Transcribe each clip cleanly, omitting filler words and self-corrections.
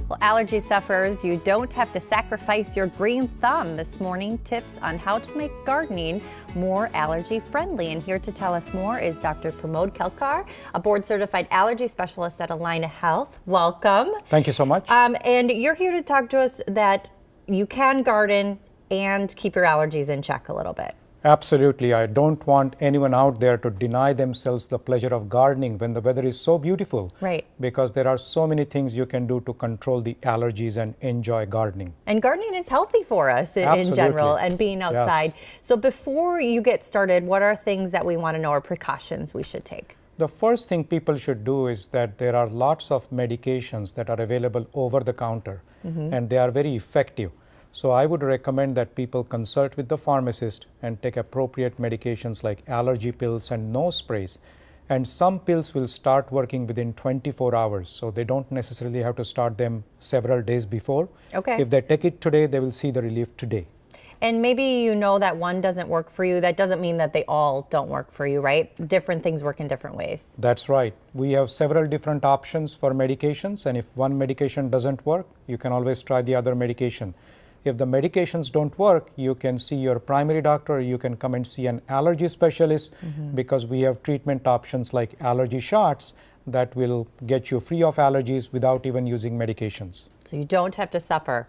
Well, allergy sufferers, you don't have to sacrifice your green thumb. This morning, tips on how to make gardening more allergy friendly. And here to tell us more is Dr. Pramod Kelkar, a board certified allergy specialist at Allina Health. Welcome. Thank you so much. And you're here to talk to us that you can garden and keep your allergies in check a little bit. Absolutely. I don't want anyone out there to deny themselves the pleasure of gardening when the weather is so beautiful. Right. Because there are so many things you can do to control the allergies and enjoy gardening. And gardening is healthy for us in general, and being outside. Yes. So before you get started, what are things that we want to know or precautions we should take? The first thing people should do is that there are lots of medications that are available over the counter, and they are very effective. So I would recommend that people consult with the pharmacist and take appropriate medications like allergy pills and nose sprays. And some pills will start working within 24 hours, so they don't necessarily have to start them several days before. Okay. If they take it today, they will see the relief today. And maybe you know that one doesn't work for you. That doesn't mean that they all don't work for you, right? Different things work in different ways. That's right. We have several different options for medications, and if one medication doesn't work, you can always try the other medication. If the medications don't work, you can see your primary doctor, or you can come and see an allergy specialist, because we have treatment options like allergy shots that will get you free of allergies without even using medications. So you don't have to suffer.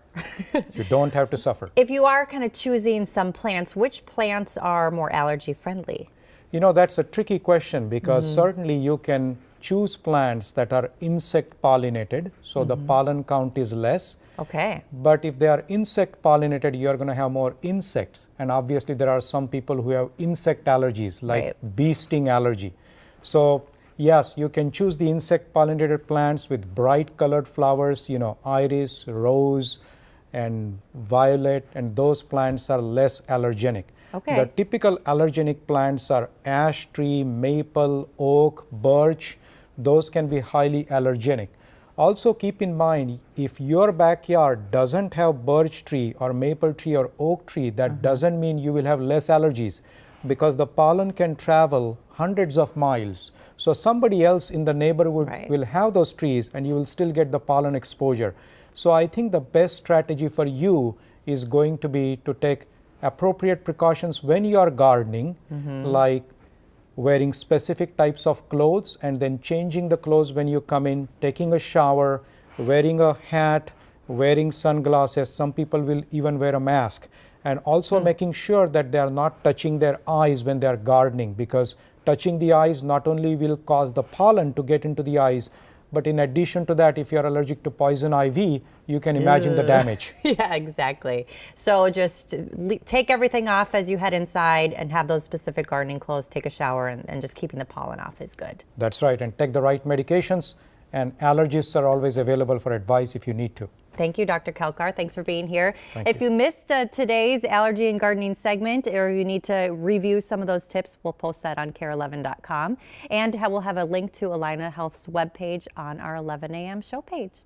You don't have to suffer. If you are kind of choosing some plants, which plants are more allergy friendly? You know, that's a tricky question, because certainly you can choose plants that are insect pollinated, so the pollen count is less. Okay. But if they are insect pollinated, you are going to have more insects. And obviously there are some people who have insect allergies, like bee sting allergy. So yes, you can choose the insect pollinated plants with bright colored flowers, you know, iris, rose, and violet, and those plants are less allergenic. Okay. The typical allergenic plants are ash tree, maple, oak, birch. Those can be highly allergenic. Also keep in mind, if your backyard doesn't have birch tree or maple tree or oak tree, that doesn't mean you will have less allergies, because the pollen can travel hundreds of miles. So somebody else in the neighborhood will have those trees, and you will still get the pollen exposure. So I think the best strategy for you is going to be to take appropriate precautions when you are gardening, like wearing specific types of clothes and then changing the clothes when you come in, taking a shower, wearing a hat, wearing sunglasses. Some people will even wear a mask, and also making sure that they are not touching their eyes when they are gardening, because touching the eyes not only will cause the pollen to get into the eyes, but in addition to that, if you're allergic to poison ivy, you can imagine the damage. Yeah, exactly. So just take everything off as you head inside and have those specific gardening clothes, take a shower, and just keeping the pollen off is good. That's right, and take the right medications, and allergists are always available for advice if you need to. Thank you, Dr. Kelkar. Thanks for being here. Thank you missed today's allergy and gardening segment, or you need to review some of those tips, we'll post that on KARE11.com. And we'll have a link to Allina Health's webpage on our 11 a.m. show page.